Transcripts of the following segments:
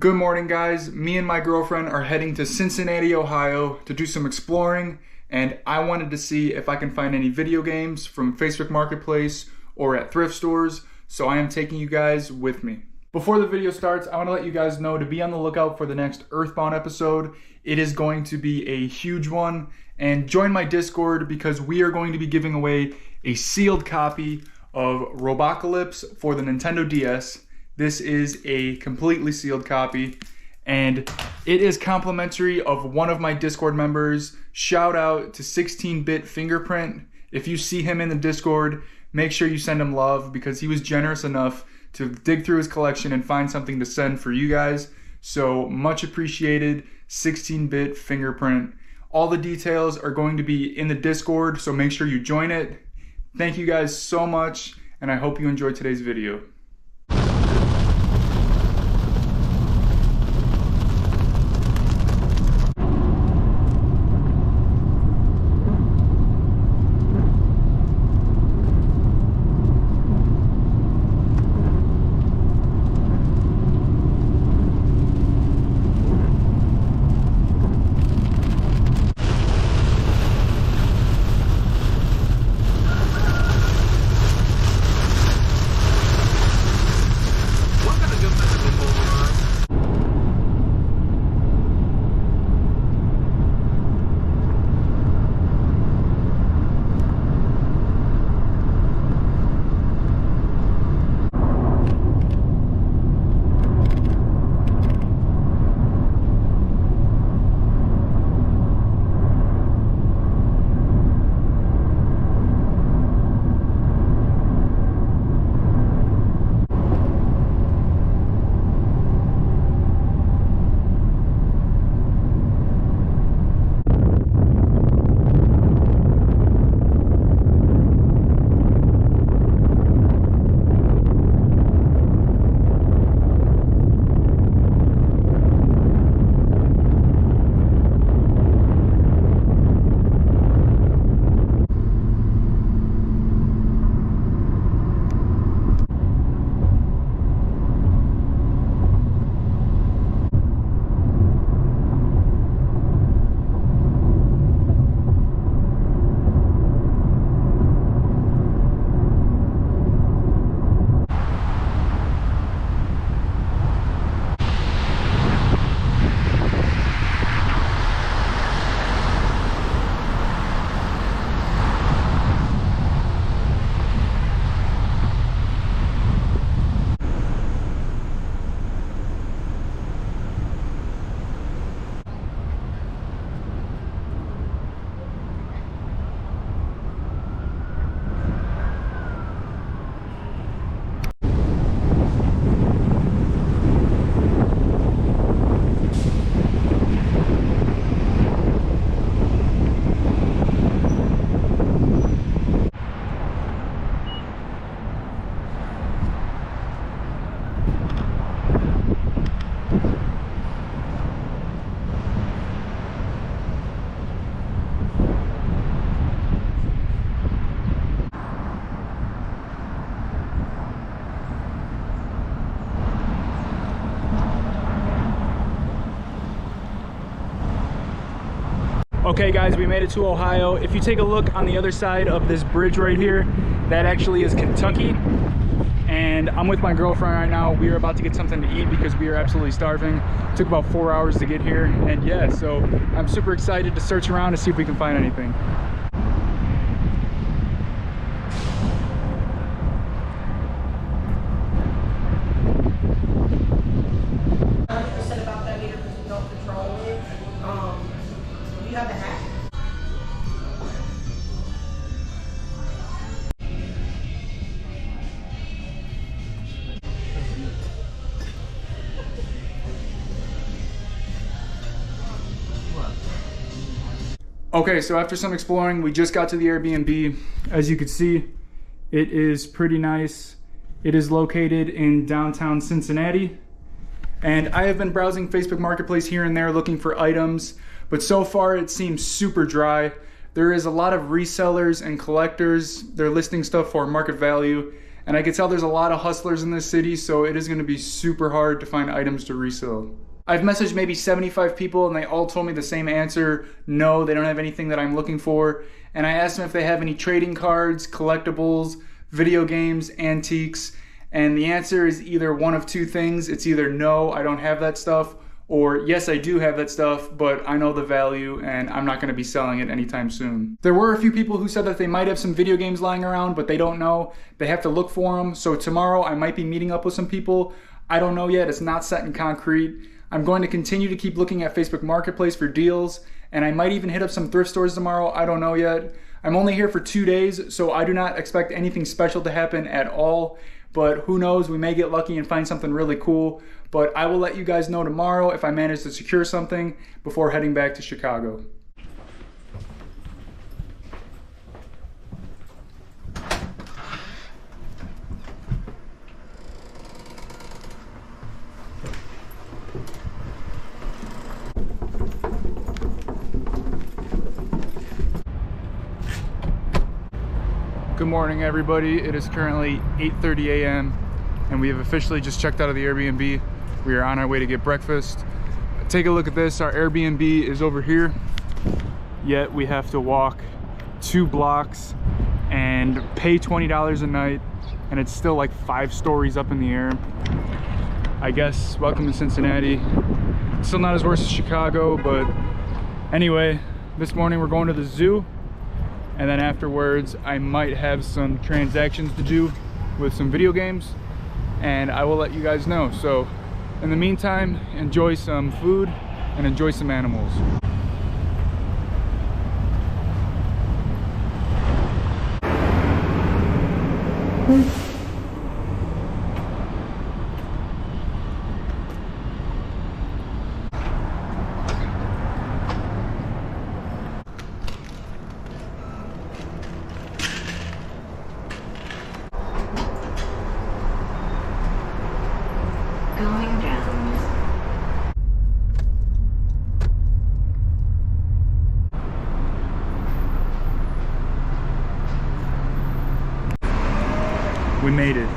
Good morning, guys. Me and my girlfriend are heading to Cincinnati, Ohio to do some exploring, and I wanted to see if I can find any video games from Facebook Marketplace or at thrift stores, so I am taking you guys with me. Before the video starts, I want to let you guys know to be on the lookout for the next Earthbound episode. It is going to be a huge one, and join my Discord because we are going to be giving away a sealed copy of Robocalypse for the Nintendo DS. This is a completely sealed copy, and it is complimentary of one of my Discord members. Shout out to 16-Bit Fingerprint. If you see him in the Discord, make sure you send him love because he was generous enough to dig through his collection and find something to send for you guys. So much appreciated, 16-Bit Fingerprint. All the details are going to be in the Discord, so make sure you join it. Thank you guys so much, and I hope you enjoyed today's video. Okay guys, we made it to Ohio. If you take a look on the other side of this bridge right here, that actually is Kentucky. And I'm with my girlfriend right now. We are about to get something to eat because we are absolutely starving. It took about 4 hours to get here. And yeah, so I'm super excited to search around to see if we can find anything. Okay, so after some exploring, we just got to the Airbnb. As you can see, it is pretty nice. It is located in downtown Cincinnati. And I have been browsing Facebook Marketplace here and there looking for items, but so far it seems super dry. There is a lot of resellers and collectors. They're listing stuff for market value, And I can tell there's a lot of hustlers in this city, so it is going to be super hard to find items to resell. I've messaged maybe 75 people and they all told me the same answer. No, they don't have anything that I'm looking for. And I asked them if they have any trading cards, collectibles, video games, antiques. And the answer is either one of two things. It's either no, I don't have that stuff, or yes, I do have that stuff, but I know the value and I'm not going to be selling it anytime soon. There were a few people who said that they might have some video games lying around, but they don't know. They have to look for them. So tomorrow I might be meeting up with some people. I don't know yet. It's not set in concrete. I'm going to continue to keep looking at Facebook Marketplace for deals, and I might even hit up some thrift stores tomorrow. I don't know yet. I'm only here for 2 days, so I do not expect anything special to happen at all, but who knows, we may get lucky and find something really cool. But I will let you guys know tomorrow if I manage to secure something before heading back to Chicago. Good morning, everybody. It is currently 8:30 a.m. and we have officially just checked out of the Airbnb. We are on our way to get breakfast. Take a look at this. Our Airbnb is over here, yet we have to walk 2 blocks and pay $20 a night, and it's still like 5 stories up in the air. I guess welcome to Cincinnati. Still not as worse as Chicago, but anyway, this morning we're going to the zoo. And then afterwards, I might have some transactions to do with some video games, and I will let you guys know. So in the meantime, enjoy some food and enjoy some animals. Going down. We made it.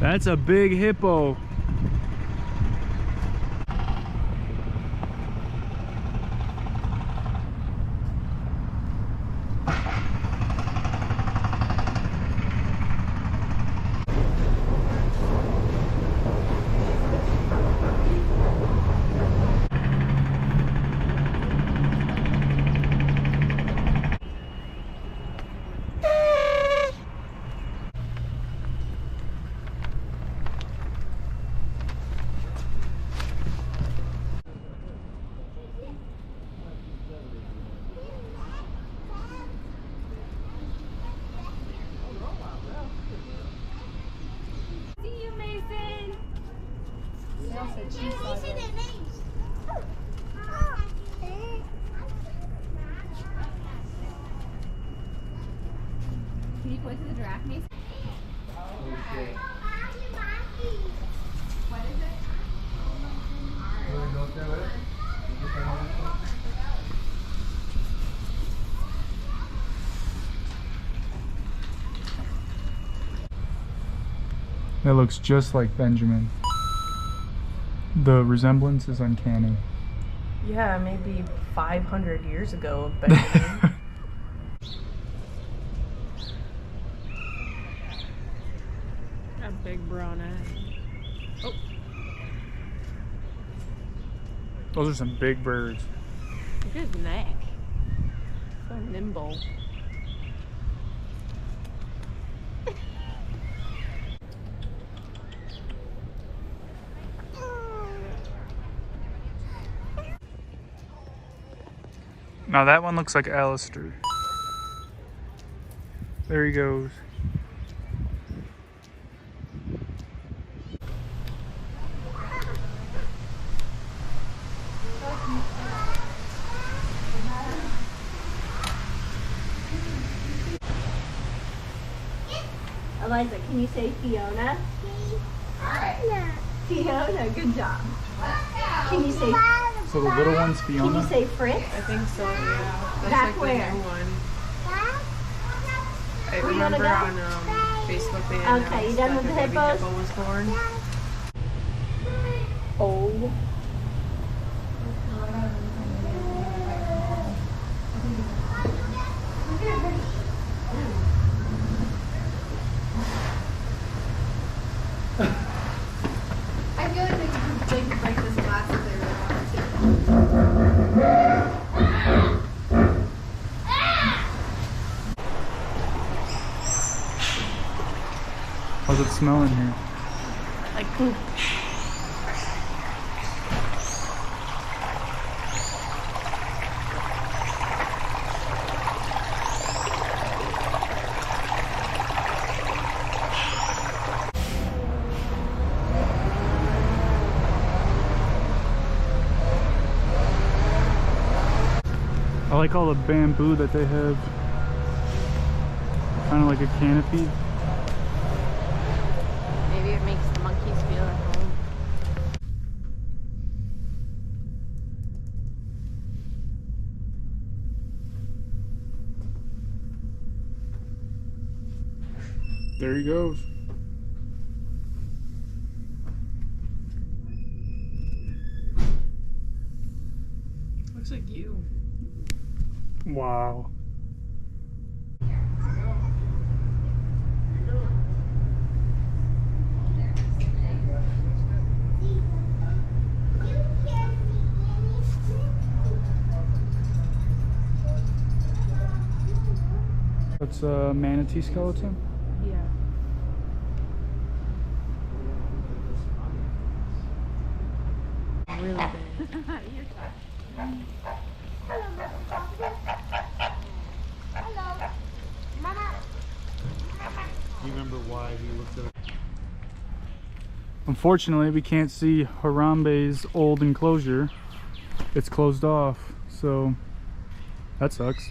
That's a big hippo. Can you point to the giraffe, Mason? Okay. What is it? That looks just like Benjamin. The resemblance is uncanny. Yeah, maybe 500 years ago. Benjamin. A big brown eye. Oh. Those are some big birds. Look at his neck. So nimble. Now that one looks like Alistair. There he goes. Eliza, can you say Fiona? Fiona, good job. Can you say? So the little one's Fiona? Can you say Fritz? I think so, yeah. That's Back like where? the new one. I Where you wanna remember go? on Facebook they Okay, announced you done that with the the baby hippos? hippo was born. Oh. I feel like they could break this glass if they really wanted to. How's it smell in here? Like poop. I like all the bamboo that they have. Kind of like a canopy. Maybe it makes the monkeys feel at home. There he goes. Looks like you. Wow. That's a manatee skeleton. Yeah. Really big. You remember why he looked at it? Unfortunately, we can't see Harambe's old enclosure. It's closed off, so that sucks.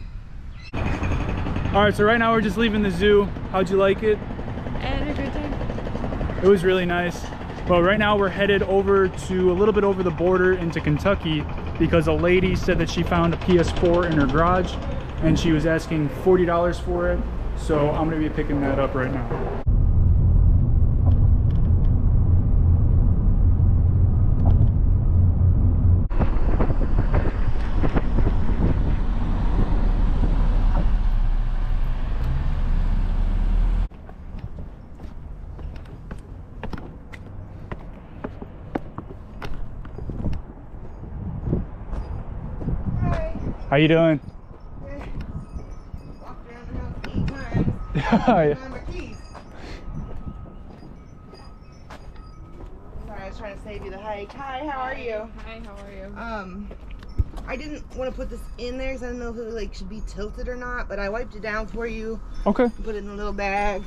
All right, so right now we're just leaving the zoo. How'd you like it? I had a good time. It was really nice. But right now we're headed over to a little bit over the border into Kentucky because a lady said that she found a PS4 in her garage and she was asking $40 for it. So I'm gonna be picking that up right now. How you doing? Walked around the house 8 times. Yeah. Find my keys. Sorry, I was trying to save you the hike. Hi, how are you? Hi, how are you? I didn't want to put this in there because I didn't know if it like should be tilted or not, but I wiped it down for you. Okay. Put it in a little bag.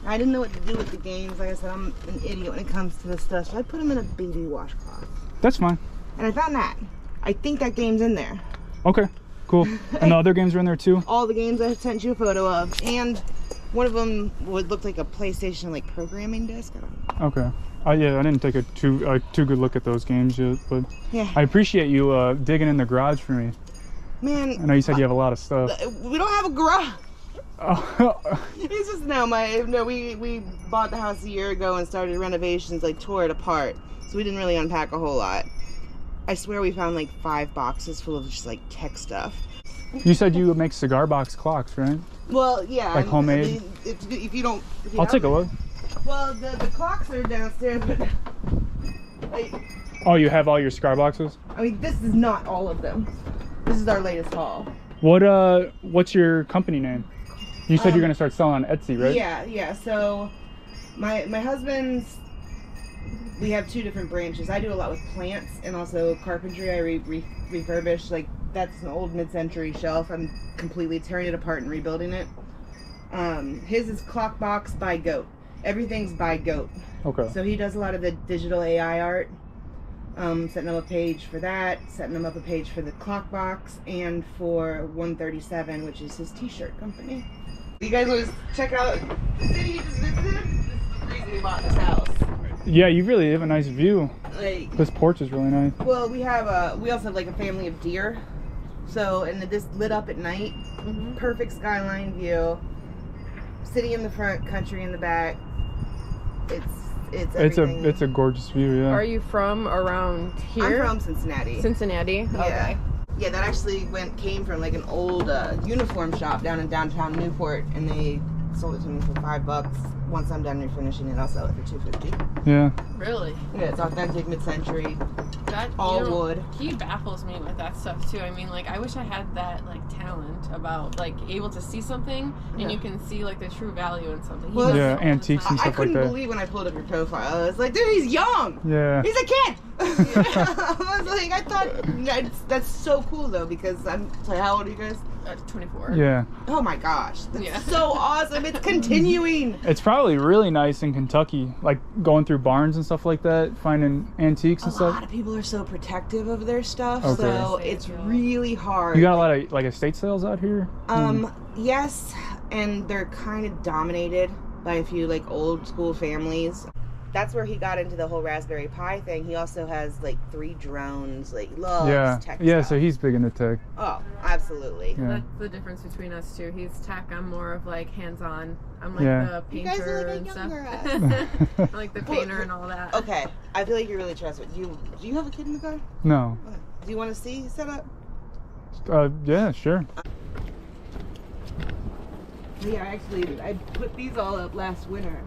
I didn't know what to do with the games. Like I said, I'm an idiot when it comes to this stuff, so I put them in a baby washcloth. That's fine. And I found that. I think that game's in there. Okay, cool. And the other games are in there too? All the games I sent you a photo of, and one of them would look like a PlayStation like programming disc. I don't know. Okay. Yeah, I didn't take a too good look at those games yet, but Yeah. I appreciate you digging in the garage for me. Man, I know you said you have a lot of stuff. we don't have a garage. Oh, It's just we bought the house a year ago and started renovations, like tore it apart. So we didn't really unpack a whole lot. I swear we found like 5 boxes full of just like tech stuff. you said you would make cigar box clocks, right? Well, yeah. Like homemade? I mean, if you don't. If you I'll have take a it. look. Well, the clocks are downstairs, but like, Oh, you have all your cigar boxes? I mean, this is not all of them. This is our latest haul. What's your company name? You said you're gonna start selling on Etsy, right? Yeah. So my husband's, we have 2 different branches. I do a lot with plants and also carpentry. I refurbish like that's an old mid-century shelf. I'm completely tearing it apart and rebuilding it. His is CLOCKBOXBYGO. Everything's by Goat. Okay. So he does a lot of the digital AI art. Setting up a page for that, setting him up a page for the ClockBox, and for 137, which is his t-shirt company. You guys always check out the city you just visited? This is the reason we bought this house. Yeah, you really have a nice view. Like, This porch is really nice. well, we also have like a family of deer. So, and this lit up at night. Perfect skyline view. City in the front, country in the back. It's everything. It's a gorgeous view, yeah. Are you from around here? I'm from Cincinnati. Cincinnati? Yeah. Okay. Yeah, that actually came from like an old uniform shop down in downtown Newport, and they sold it to me for $5. Once I'm done refinishing it, I'll sell it for $2.50. Yeah. Really? Yeah, it's authentic mid-century, That all wood. He baffles me with that stuff too. I mean, like, I wish I had that like talent about like able to see something and you can see like the true value in something. He Well, does yeah, it all the antiques time. and I stuff like couldn't that. believe when I pulled up your profile. I was like, dude, he's young. Yeah. He's a kid. I was like, I thought that's so cool though, because I'm sorry, how old are you guys? 24. Yeah. Oh my gosh, that's Yeah. so awesome. It's continuing. It's probably really nice in Kentucky, like going through barns and stuff like that, finding antiques A and stuff. lot of people are so protective of their stuff, Okay. so it's really hard. You got a lot of like estate sales out here? Yes, and they're kind of dominated by a few like old school families. That's where he got into the whole Raspberry Pi thing. He also has like 3 drones, like loves tech Yeah, stuff. so he's big into tech. Oh, absolutely. Yeah. That's the difference between us two. He's tech. I'm more of like hands-on. I'm like Yeah. the You painter guys are like a and younger stuff. us. I'm like the painter and all that. Okay, I feel like you're really trustworthy. Do you have a kid in the car? No. Okay. Do you want to see set up? Yeah, sure. Yeah, actually, I put these all up last winter.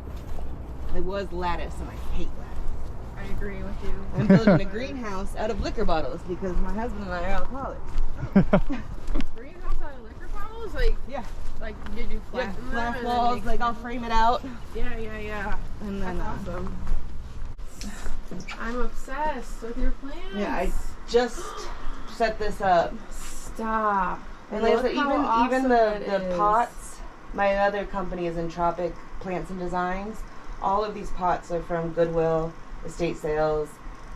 It was lattice, and I hate lattice. I agree with you. I'm building a greenhouse out of liquor bottles because my husband and I are alcoholics. Greenhouse out of liquor bottles? Like, Yeah. like did you Yeah, flatten them flat and walls, make like them- I'll frame it out. Yeah. And then, That's awesome. I'm obsessed with your plants. yeah, I just set this up. Stop. And like I Look said, how even awesome the it is. pots, my other company is Entropic Plants and Designs. All of these pots are from Goodwill, estate sales,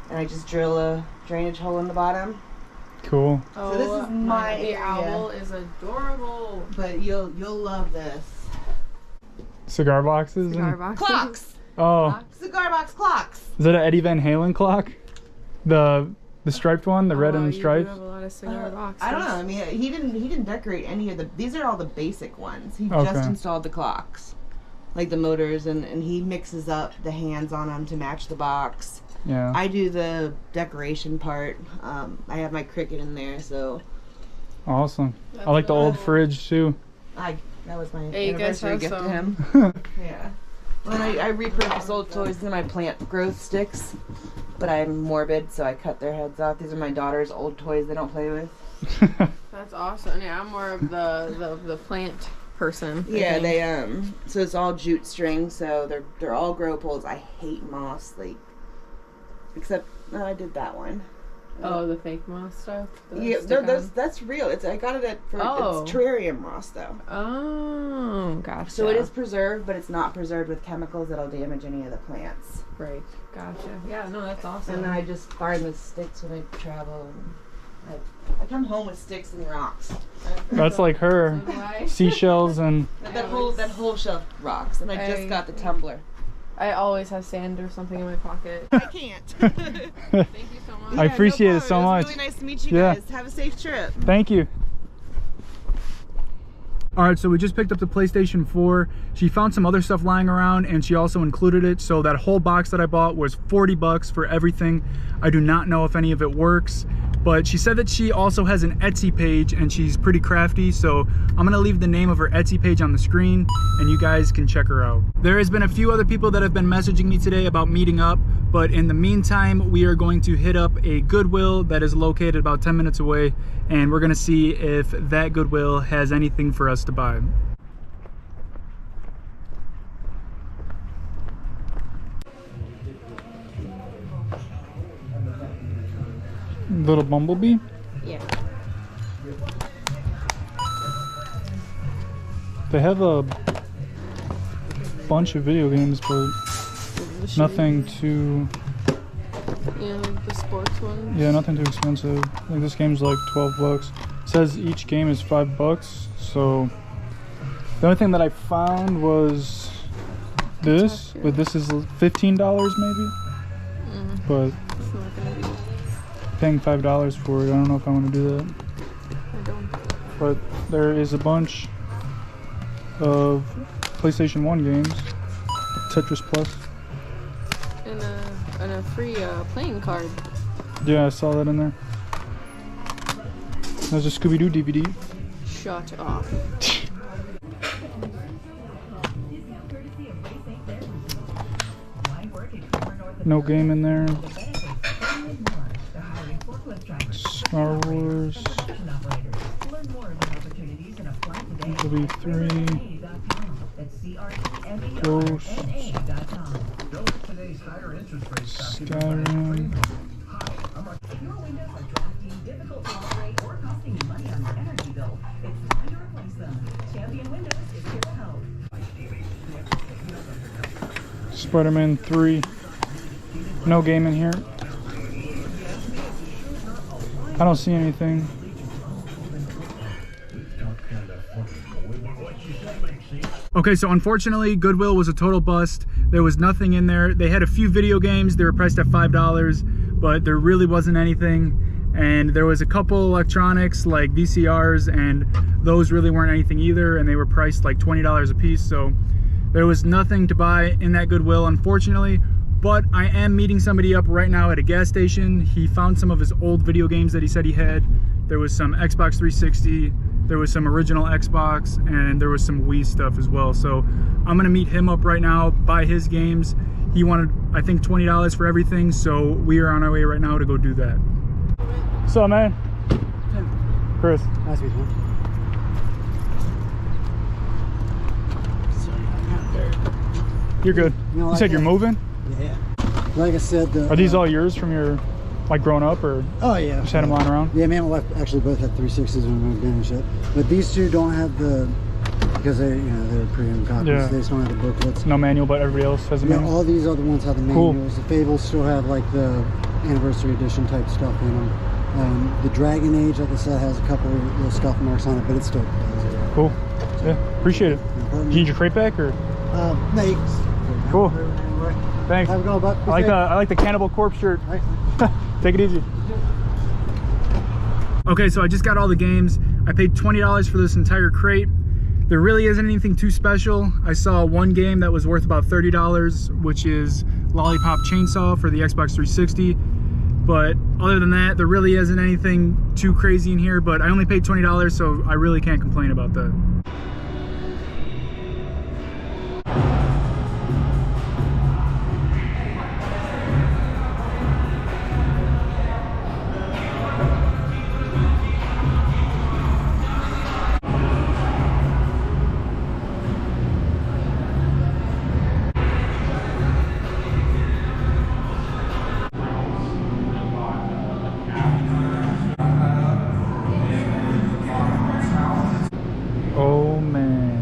and I just drill a drainage hole in the bottom. Cool. Oh, So this is my the area. owl is adorable. But you'll love this. Cigar boxes? Cigar And, boxes. Clocks! oh, Cigar box clocks! is that an Eddie Van Halen clock? The striped one, the red Oh, and you do striped? have a lot of cigar boxes. I don't know. I mean, he didn't decorate any of the. These are all the basic ones. He Okay. just installed the clocks, like the motors, and he mixes up the hands on them to match the box. Yeah. I do the decoration part. I have my Cricut in there, so Awesome. That's I like the old cool. fridge too. that was my Hey, you guys anniversary have gift to some. him. Yeah. Well, and I repurpose old toys in my plant growth sticks, but I'm morbid, so I cut their heads off. These are my daughter's old toys they don't play with. That's awesome. Yeah, I'm more of the plant person. I Yeah, think. they so it's all jute string, so they're all grow poles. I hate moss, like except I did that one. Oh, the fake moss stuff. that Yeah, stick on? that's real. I got it Oh. it's terrarium moss though. Oh, gotcha. So it is preserved, but it's not preserved with chemicals that'll damage any of the plants. Right. Gotcha. Yeah, no, that's awesome. And then I just farm with sticks when I travel. And I come home with sticks and rocks. That's like her. So do I. Seashells and That whole shelf rocks, and I just got the tumbler. I always have sand or something in my pocket. I can't. Thank you so much. I appreciate it so It was much. really nice to meet you Yeah. guys. Have a safe trip. Thank you. Alright, so we just picked up the PlayStation 4. She found some other stuff lying around and she also included it. So that whole box that I bought was $40 for everything. I do not know if any of it works, but she said that she also has an Etsy page and she's pretty crafty. So I'm gonna leave the name of her Etsy page on the screen and you guys can check her out. There has been a few other people that have been messaging me today about meeting up, but in the meantime, we are going to hit up a Goodwill that is located about 10 minutes away and we're gonna see if that Goodwill has anything for us to buy. Little bumblebee? Yeah. They have a bunch of video games, but nothing too... Yeah, like the sports ones. Yeah, nothing too expensive. Like this game's like 12 bucks. It says each game is 5 bucks, so... The only thing that I found was this, but this is $15 maybe? But It's not gonna be... paying $5 for it, I don't know if I want to do that. I don't. But there is a bunch of PlayStation 1 games. Tetris Plus. And a free playing card. Yeah, I saw that in there. There's a Scooby-Doo DVD. Shut up. No game in there. Star Wars. W3. Ghost. Skyrim. Spider-Man 3. No game in here. I don't see anything. Okay, so unfortunately, Goodwill was a total bust. There was nothing in there. They had a few video games. They were priced at $5, but there really wasn't anything. And there was a couple electronics like VCRs, and those really weren't anything either. And they were priced like $20 a piece. So there was nothing to buy in that Goodwill, unfortunately. But I am meeting somebody up right now at a gas station. He found some of his old video games that he said he had. There was some Xbox 360, there was some original Xbox, and there was some Wii stuff as well. So I'm gonna meet him up right now, buy his games. He wanted, I think, $20 for everything, so we are on our way right now to go do that. What's up, man? Chris. Nice to meet you. You're good. You said you're moving? Yeah. Like I said, are these all yours from your, like, growing up, or? Oh yeah. Just had them lying around? Yeah, me and my wife actually both had 360s when we moved in and shit. But these two don't have the, because they, you know, they're premium copies. Yeah. They just don't have the booklets. No manual, but everybody else has a manual? Yeah, all these other ones have the Cool. manuals. The Fables still have like the anniversary edition type stuff in them. The Dragon Age, like I said, has a couple of little scuff marks on it, but it's still cool. Yeah, appreciate it. Do you need your crate back, or? No, you can. Cool. Thanks. Have a go, bud. I like the Cannibal Corpse shirt. Take it easy. Okay, so I just got all the games. I paid $20 for this entire crate. There really isn't anything too special. I saw one game that was worth about $30, which is Lollipop Chainsaw for the Xbox 360. But other than that, there really isn't anything too crazy in here, but I only paid $20, so I really can't complain about that. Oh man.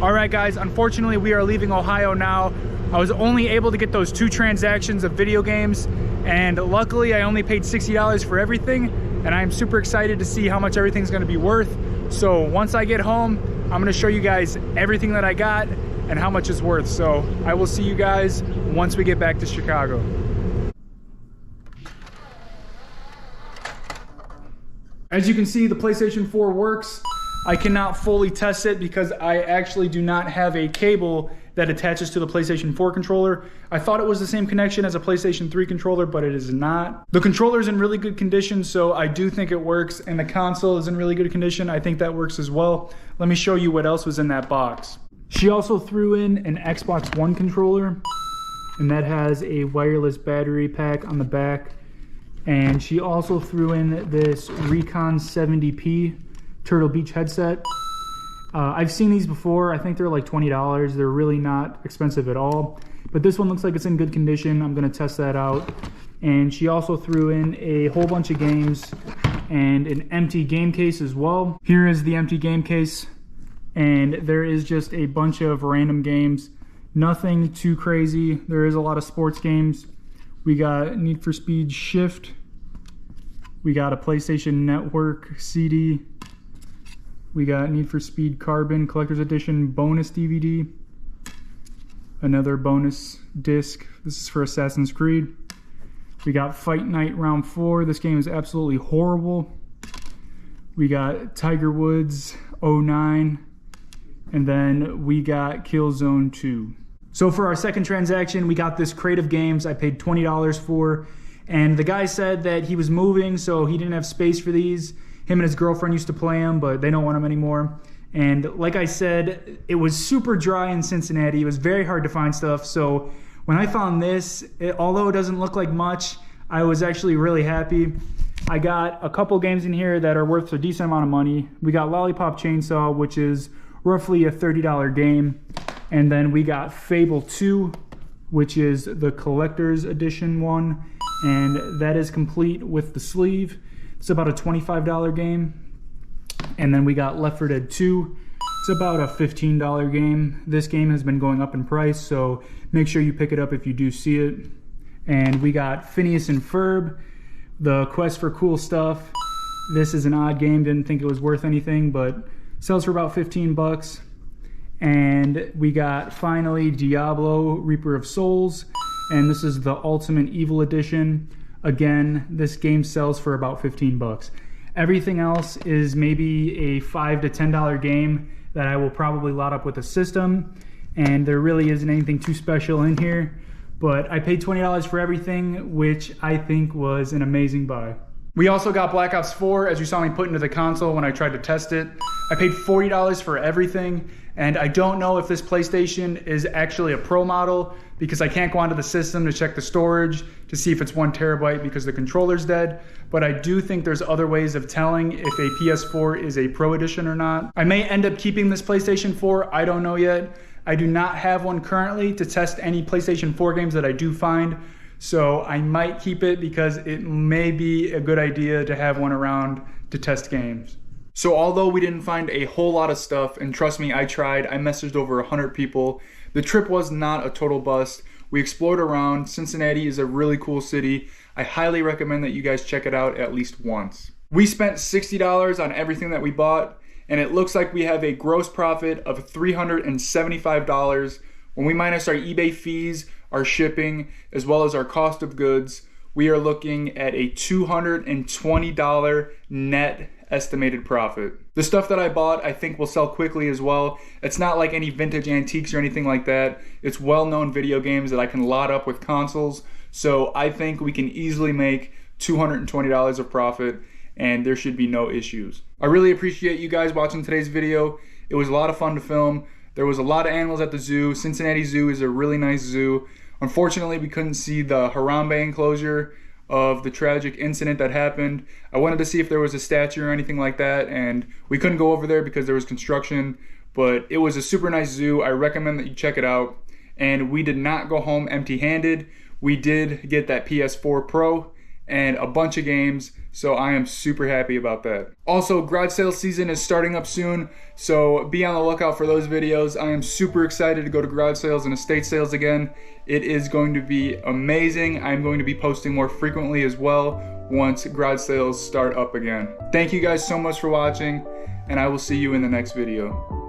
All right guys, unfortunately we are leaving Ohio now. I was only able to get those 2 transactions of video games, and luckily I only paid $60 for everything, and I'm super excited to see how much everything's gonna be worth. So once I get home, I'm gonna show you guys everything that I got and how much it's worth. So I will see you guys once we get back to Chicago. As you can see, the PlayStation 4 works. I cannot fully test it because I actually do not have a cable that attaches to the PlayStation 4 controller. I thought it was the same connection as a PlayStation 3 controller, but it is not. The controller is in really good condition, so I do think it works, and the console is in really good condition. I think that works as well. Let me show you what else was in that box. She also threw in an Xbox One controller, and that has a wireless battery pack on the back. And she also threw in this Recon 70P Turtle Beach headset. I've seen these before. I think they're like $20. They're really not expensive at all. But this one looks like it's in good condition. I'm gonna test that out. And she also threw in a whole bunch of games. and an empty game case as well. Here is the empty game case, and there is just a bunch of random games. Nothing too crazy. There is a lot of sports games. We got Need for Speed Shift. We got a PlayStation Network CD. We got Need for Speed Carbon Collector's Edition bonus DVD. Another bonus disc. This is for Assassin's Creed. We got Fight Night Round 4. This game is absolutely horrible. We got Tiger Woods 09. And then we got Killzone 2. So for our second transaction, we got this crate of games I paid $20 for. And the guy said that he was moving, so he didn't have space for these. Him and his girlfriend used to play them, but they don't want them anymore. And like I said, it was super dry in Cincinnati. It was very hard to find stuff. So when I found this, although it doesn't look like much, I was actually really happy. I got a couple games in here that are worth a decent amount of money. We got Lollipop Chainsaw, which is roughly a $30 game. And then we got Fable 2, which is the collector's edition one. And that is complete with the sleeve. It's about a $25 game. And then we got Left 4 Dead 2. It's about a $15 game. This game has been going up in price, so make sure you pick it up if you do see it. And we got Phineas and Ferb, the Quest for Cool Stuff. This is an odd game, didn't think it was worth anything, but sells for about 15 bucks. And we got finally Diablo, Reaper of Souls. And this is the Ultimate Evil Edition. Again, this game sells for about 15 bucks. Everything else is maybe a $5 to $10 game that I will probably load up with a system. And there really isn't anything too special in here. But I paid $20 for everything, which I think was an amazing buy. We also got Black Ops 4, as you saw me put into the console when I tried to test it. I paid $40 for everything, and I don't know if this PlayStation is actually a Pro model because I can't go onto the system to check the storage to see if it's 1 terabyte because the controller's dead, but I do think there's other ways of telling if a PS4 is a Pro edition or not. I may end up keeping this PlayStation 4, I don't know yet. I do not have one currently to test any PlayStation 4 games that I do find, so I might keep it because it may be a good idea to have one around to test games. So although we didn't find a whole lot of stuff, and trust me, I tried, I messaged over 100 people, the trip was not a total bust. We explored around. Cincinnati is a really cool city. I highly recommend that you guys check it out at least once. We spent $60 on everything that we bought, and it looks like we have a gross profit of $375. When we minus our eBay fees, our shipping, as well as our cost of goods, we are looking at a $220 net estimated profit. The stuff that I bought I think will sell quickly as well. It's not like any vintage antiques or anything like that. It's well-known video games that I can load up with consoles. So I think we can easily make $220 of profit and there should be no issues. I really appreciate you guys watching today's video. It was a lot of fun to film. There was a lot of animals at the zoo. Cincinnati Zoo is a really nice zoo. Unfortunately, we couldn't see the Harambe enclosure of the tragic incident that happened. I wanted to see if there was a statue or anything like that, and we couldn't go over there because there was construction, but it was a super nice zoo. I recommend that you check it out. And we did not go home empty-handed. We did get that PS4 Pro and a bunch of games, so I am super happy about that. Also, garage sale season is starting up soon, so be on the lookout for those videos. I am super excited to go to garage sales and estate sales again. It is going to be amazing. I'm going to be posting more frequently as well once garage sales start up again. Thank you guys so much for watching, and I will see you in the next video.